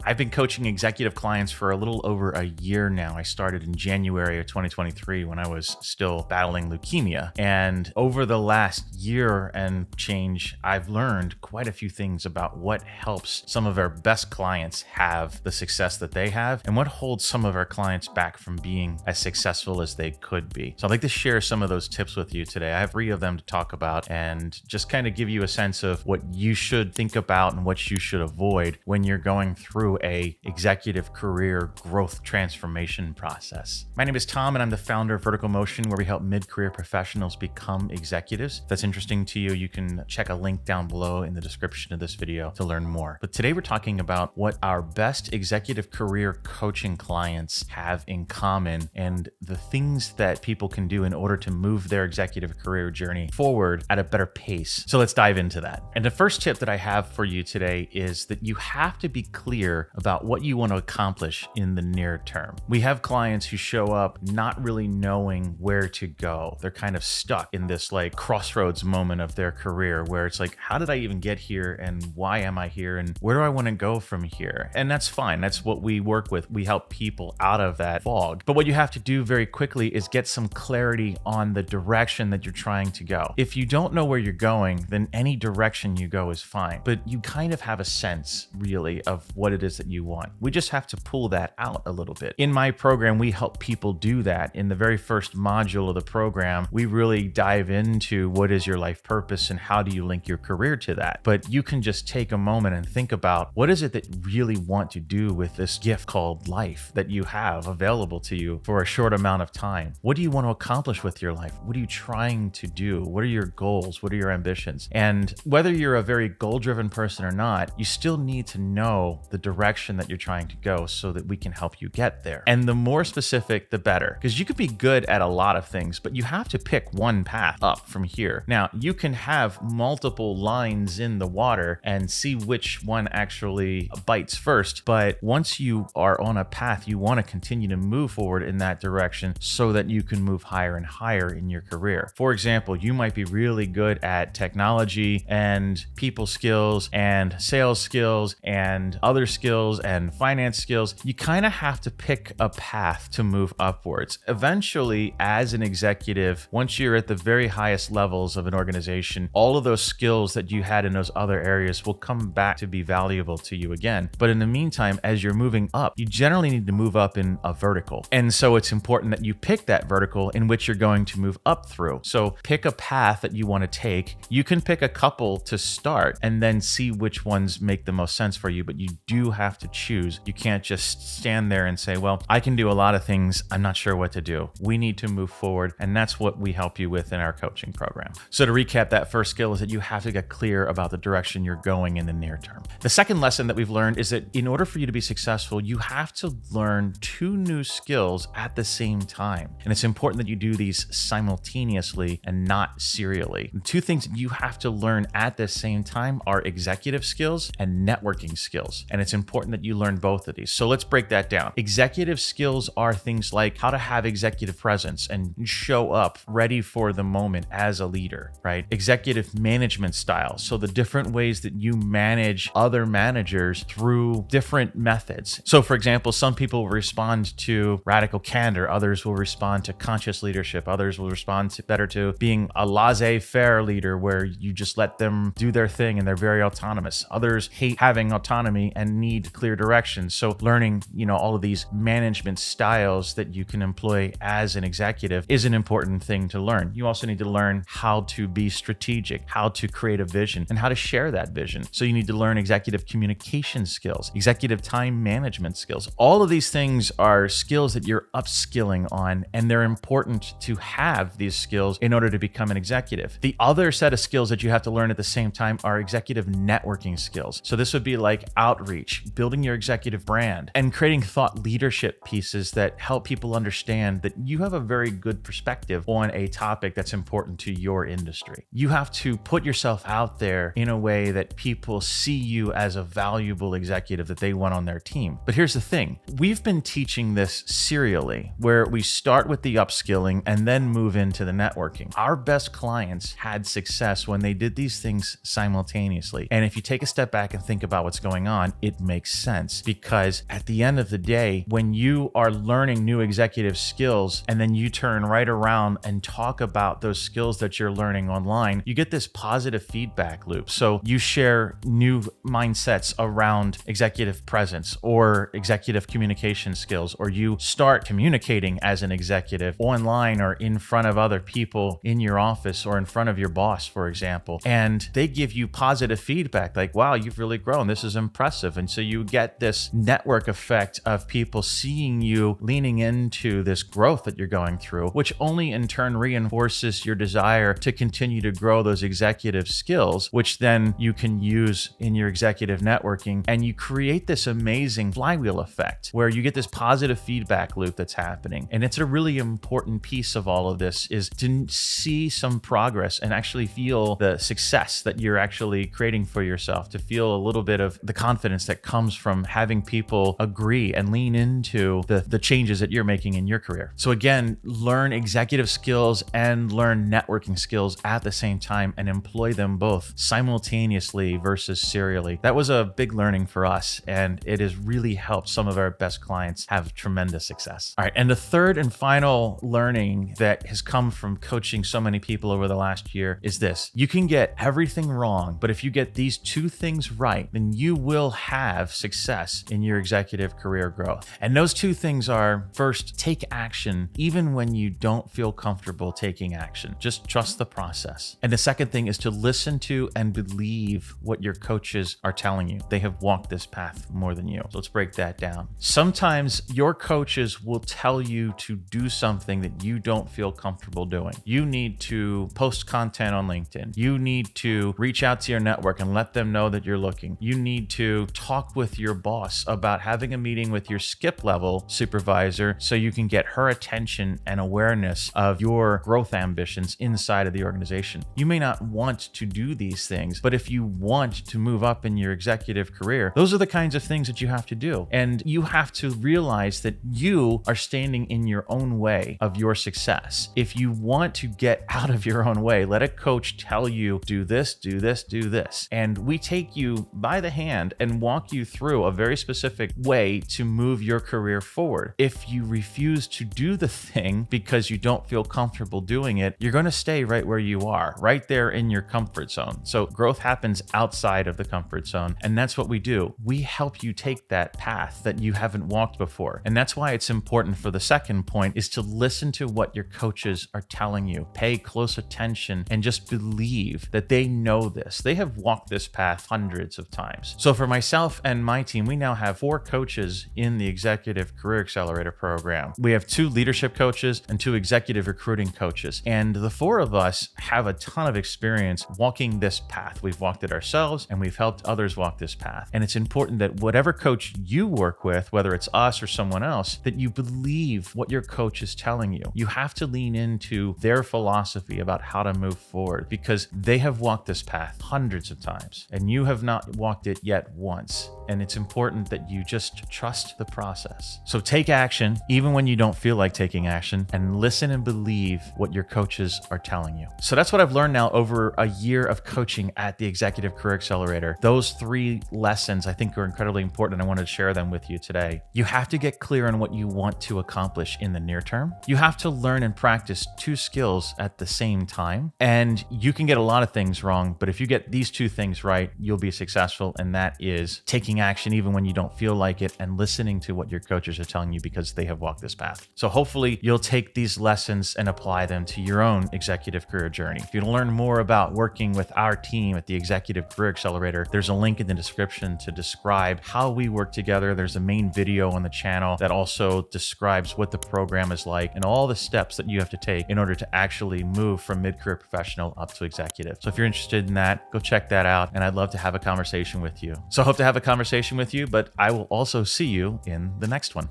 I've been coaching executive clients for a little over a year now. I started in January of 2023 when I was still battling leukemia. And over the last year and change, I've learned quite a few things about what helps some of our best clients have the success that they have and what holds some of our clients back from being as successful as they could be. So I'd like to share some of those tips with you today. I have 3 of them to talk about and just kind of give you a sense of what you should think about and what you should avoid when you're going through a executive career growth transformation process. My name is Tom and I'm the founder of Vertical Motion, where we help mid-career professionals become executives. If that's interesting to you, you can check a link down below in the description of this video to learn more. But today we're talking about what our best executive career coaching clients have in common and the things that people can do in order to move their executive career journey forward at a better pace. So let's dive into that. And the first tip that I have for you today is that you have to be clear about what you want to accomplish in the near term. We have clients who show up not really knowing where to go. They're kind of stuck in this like crossroads moment of their career where it's like, how did I even get here and why am I here and where do I want to go from here? And that's fine. That's what we work with. We help people out of that fog. But what you have to do very quickly is get some clarity on the direction that you're trying to go. If you don't know where you're going, then any direction you go is fine. But you kind of have a sense really of what it is that you want. We just have to pull that out a little bit. In my program, we help people do that. In the very first module of the program, we really dive into what is your life purpose and how do you link your career to that. But you can just take a moment and think about what is it that you really want to do with this gift called life that you have available to you for a short amount of time. What do you want to accomplish with your life? What are you trying to do? What are your goals? What are your ambitions? And whether you're a very goal-driven person or not, you still need to know the direction that you're trying to go so that we can help you get there. And the more specific, the better, because you could be good at a lot of things, but you have to pick one path up from here. Now, you can have multiple lines in the water and see which one actually bites first, but once you are on a path, you want to continue to move forward in that direction so that you can move higher and higher in your career. For example, you might be really good at technology and people skills and sales skills and other skills and finance skills. You kind of have to pick a path to move upwards. Eventually, as an executive, once you're at the very highest levels of an organization, all of those skills that you had in those other areas will come back to be valuable to you again. But in the meantime, as you're moving up, you generally need to move up in a vertical. And so it's important that you pick that vertical in which you're going to move up through. So pick a path that you want to take. You can pick a couple to start and then see which ones make the most sense for you, but you do have to choose. You can't just stand there and say, well, I can do a lot of things. I'm not sure what to do. We need to move forward. And that's what we help you with in our coaching program. So to recap, that first skill is that you have to get clear about the direction you're going in the near term. The second lesson that we've learned is that in order for you to be successful, you have to learn 2 new skills at the same time. And it's important that you do these simultaneously and not serially. The 2 things that you have to learn at the same time are executive skills and networking skills. And it's important that you learn both of these. So let's break that down. Executive skills are things like how to have executive presence and show up ready for the moment as a leader, right? Executive management style. So the different ways that you manage other managers through different methods. So for example, some people will respond to radical candor. Others will respond to conscious leadership. Others will respond better to being a laissez-faire leader where you just let them do their thing and they're very autonomous. Others hate having autonomy and need clear direction. So learning, all of these management styles that you can employ as an executive is an important thing to learn. You also need to learn how to be strategic, how to create a vision, and how to share that vision. So you need to learn executive communication skills, executive time management skills. All of these things are skills that you're upskilling on, and they're important to have these skills in order to become an executive. The other set of skills that you have to learn at the same time are executive networking skills. So this would be like outreach, building your executive brand, and creating thought leadership pieces that help people understand that you have a very good perspective on a topic that's important to your industry. You have to put yourself out there in a way that people see you as a valuable executive that they want on their team. But here's the thing. We've been teaching this serially, where we start with the upskilling and then move into the networking. Our best clients had success when they did these things simultaneously. And if you take a step back and think about what's going on, it makes makes sense, because at the end of the day, when you are learning new executive skills and then you turn right around and talk about those skills that you're learning online, you get this positive feedback loop. So you share new mindsets around executive presence or executive communication skills, or you start communicating as an executive online or in front of other people in your office or in front of your boss, for example. And they give you positive feedback like, wow, you've really grown. This is impressive. And so you get this network effect of people seeing you leaning into this growth that you're going through, which only in turn reinforces your desire to continue to grow those executive skills, which then you can use in your executive networking. And you create this amazing flywheel effect where you get this positive feedback loop that's happening. And it's a really important piece of all of this, is to see some progress and actually feel the success that you're actually creating for yourself, to feel a little bit of the confidence that comes from having people agree and lean into the changes that you're making in your career. So again, learn executive skills and learn networking skills at the same time and employ them both simultaneously versus serially. That was a big learning for us, and it has really helped some of our best clients have tremendous success. All right, and the third and final learning that has come from coaching so many people over the last year is this: you can get everything wrong, but if you get these two things right, then you will have success in your executive career growth. And those two things are, first, take action even when you don't feel comfortable taking action. Just trust the process. And the second thing is to listen to and believe what your coaches are telling you. They have walked this path more than you. So let's break that down. Sometimes your coaches will tell you to do something that you don't feel comfortable doing. You need to post content on LinkedIn. You need to reach out to your network and let them know that you're looking. You need to talk with your boss about having a meeting with your skip level supervisor so you can get her attention and awareness of your growth ambitions inside of the organization. You may not want to do these things, but if you want to move up in your executive career, those are the kinds of things that you have to do. And you have to realize that you are standing in your own way of your success. If you want to get out of your own way, let a coach tell you, do this, do this, do this. And we take you by the hand and walk you through a very specific way to move your career forward. If you refuse to do the thing because you don't feel comfortable doing it, you're going to stay right where you are, right there in your comfort zone. So growth happens outside of the comfort zone. And that's what we do. We help you take that path that you haven't walked before. And that's why it's important for the second point, is to listen to what your coaches are telling you. Pay close attention and just believe that they know this. They have walked this path hundreds of times. So for myself and my team, we now have 4 coaches in the Executive Career Accelerator program. We have 2 leadership coaches and 2 executive recruiting coaches. And the 4 of us have a ton of experience walking this path. We've walked it ourselves and we've helped others walk this path. And it's important that whatever coach you work with, whether it's us or someone else, that you believe what your coach is telling you. You have to lean into their philosophy about how to move forward, because they have walked this path hundreds of times and you have not walked it yet once. And it's important that you just trust the process. So take action, even when you don't feel like taking action, and listen and believe what your coaches are telling you. So that's what I've learned now over a year of coaching at the Executive Career Accelerator. Those 3 lessons I think are incredibly important, and I wanted to share them with you today. You have to get clear on what you want to accomplish in the near term. You have to learn and practice 2 skills at the same time. And you can get a lot of things wrong, but if you get these 2 things right, you'll be successful. And that is taking action even when you don't feel like it, and listening to what your coaches are telling you, because they have walked this path. So hopefully you'll take these lessons and apply them to your own executive career journey. If you want to learn more about working with our team at the Executive Career Accelerator, there's a link in the description to describe how we work together. There's a main video on the channel that also describes what the program is like and all the steps that you have to take in order to actually move from mid-career professional up to executive. So if you're interested in that, go check that out. And I'd love to have a conversation with you. So I hope to have a conversation with you, but I will also see you in the next one.